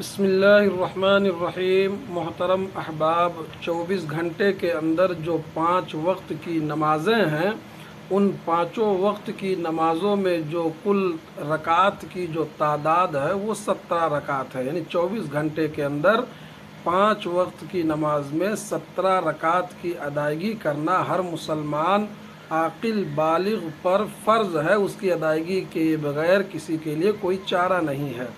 بسم اللہ الرحمن الرحیم۔ محترم احباب، 24 گھنٹے کے اندر جو 5 وقت کی نمازیں ہیں، ان 5 وقت کی نمازوں میں جو کل رکعات کی جو تعداد ہے وہ 17 رکعات ہے۔ یعنی 24 گھنٹے کے اندر 5 وقت کی نماز میں 17 رکعات کی ادائیگی کرنا ہر مسلمان عاقل بالغ پر فرض ہے۔ اس کی ادائیگی کے بغیر کسی کے لیے کوئی چارہ نہیں ہے۔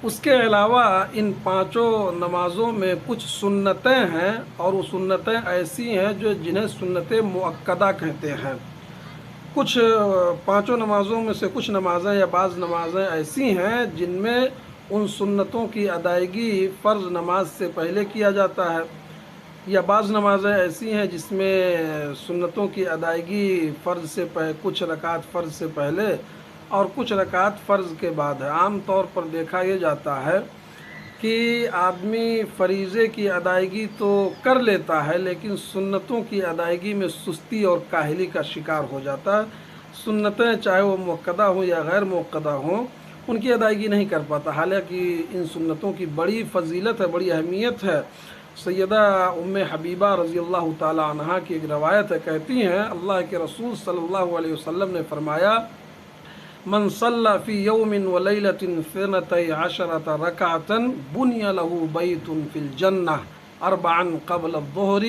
اس کے علاوہ ان 5 نمازوں میں کچھ سنتیں ہیں، اور وہ سنتیں ایسی ہیں جنہیں سنت مؤکدہ کہتے ہیں۔ کچھ 5 نمازوں میں سے کچھ نمازیں یا بعض نمازیں ایسی ہیں جن میں ان سنتوں کی ادائیگی فرض نماز سے پہلے کیا جاتا ہے، یا بعض نمازیں ایسی ہیں جس میں سنتوں کی ادائیگی کچھ رکعت فرض سے پہلے اور کچھ رکعت فرض کے بعد ہے۔ عام طور پر دیکھا یہ جاتا ہے کہ آدمی فریضے کی ادائیگی تو کر لیتا ہے، لیکن سنتوں کی ادائیگی میں سستی اور کاہلی کا شکار ہو جاتا ہے۔ سنتیں چاہے وہ مؤکدہ ہوں یا غیر مؤکدہ ہوں، ان کی ادائیگی نہیں کر پاتا، حالانکہ ان سنتوں کی بڑی فضیلت ہے، بڑی اہمیت ہے۔ سیدہ ام حبیبہ رضی اللہ تعالی عنہا کی ایک روایت ہے، کہتی ہیں اللہ کے رسول صلی اللہ علیہ وسلم نے فرمایا، من صلی فی یوم ولیلۃ 12 رکعۃ بنی لہ بیت فی الجنہ 4 قبل الظہر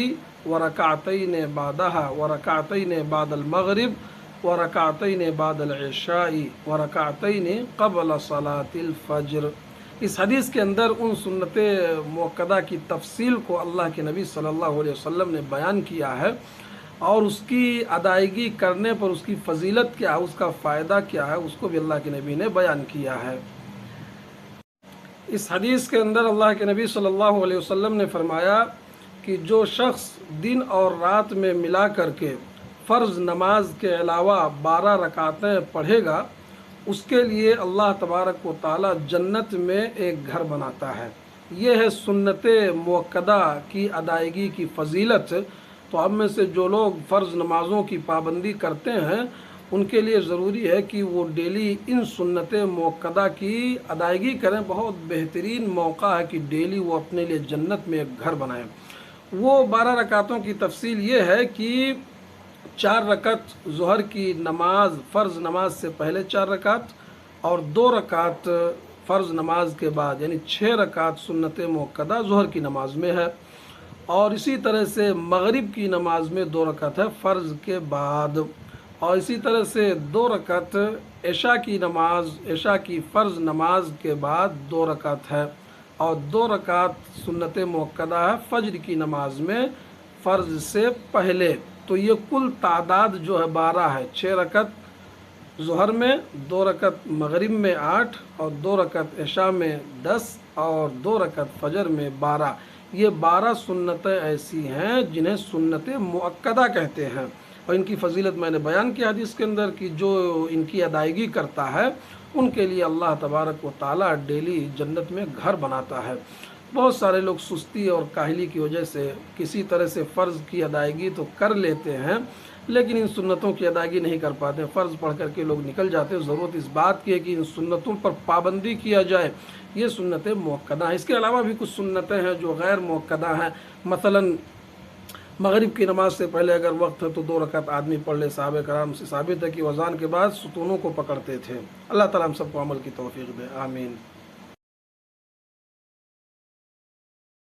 ورکعتین بعدہا ورکعتین بعد المغرب ورکعتین بعد العشاء ورکعتین قبل صلاۃ الفجر۔ اس حدیث کے اندر ان سنت مؤکدہ کی تفصیل کو اللہ کے نبی صلی اللہ علیہ وسلم نے بیان کیا ہے، اور اس کی ادائیگی کرنے پر اس کی فضیلت کیا ہے، اس کا فائدہ کیا ہے، اس کو بھی اللہ کے نبی نے بیان کیا ہے۔ اس حدیث کے اندر اللہ کے نبی صلی اللہ علیہ وسلم نے فرمایا کہ جو شخص دن اور رات میں ملا کر کے فرض نماز کے علاوہ 12 رکعتیں پڑھے گا، اس کے لیے اللہ تبارک و تعالی جنت میں ایک گھر بناتا ہے۔ یہ ہے سنت مؤکدہ کی ادائیگی کی فضیلت۔ تو ہم میں سے جو لوگ فرض نمازوں کی پابندی کرتے ہیں، ان کے لیے ضروری ہے کہ وہ ڈیلی ان سنت مؤکدہ کی ادائیگی کریں۔ بہت بہترین موقع ہے کہ ڈیلی وہ اپنے لیے جنت میں ایک گھر بنائیں۔ وہ 12 رکعتوں کی تفصیل یہ ہے کہ 4 رکعت ظہر کی نماز، فرض نماز سے پہلے 4 رکعت، اور 2 رکعت فرض نماز کے بعد، یعنی 6 رکعت سنت مؤکدہ ظہر کی نماز میں ہے۔ اور اسی طرح سے مغرب کی نماز میں 2 رکعت ہے فرض کے بعد، اور اسی طرح سے 2 رکعت عشاء کی فرض نماز کے بعد 2 رکعت ہے، اور 2 رکعت سنت مؤکدہ ہے فجر کی نماز میں فرض سے پہلے۔ تو یہ کل تعداد جو ہے 12 ہے۔ 6 رکعت ظہر میں، 2 رکعت مغرب میں 8، اور 2 رکعت عشاء میں 10، اور 2 رکعت فجر میں 12۔ یہ 12 سنتیں ایسی ہیں جنہیں سنت مؤکدہ کہتے ہیں، اور ان کی فضیلت میں نے بیان کیا حدیث کے اندر کہ جو ان کی ادائیگی کرتا ہے ان کے لیے اللہ تبارک و تعالی ڈیلی جنت میں گھر بناتا ہے۔ بہت سارے لوگ سستی اور کاہلی کی وجہ سے کسی طرح سے فرض کی ادائیگی تو کر لیتے ہیں، لیکن ان سنتوں کی ادائیگی نہیں کر پاتے، فرض پڑھ کر کے لوگ نکل جاتے ہیں۔ ضرورت اس بات کی ہے کہ ان سنتوں پر پابندی کیا جائے، یہ سنت مؤکدہ ہیں۔ اس کے علاوہ بھی کچھ سنتیں ہیں جو غیر مؤکدہ ہیں، مثلا مغرب کی نماز سے پہلے اگر وقت ہے تو 2 رکعت آدمی پڑھ لے۔ صحابہ کرام سے ثابت ہے کہ وہ اذان کے بعد ستونوں کو پکڑتے تھے۔ اللہ تعالیٰ ہم سب کو عمل کی توفیق دے، آمین۔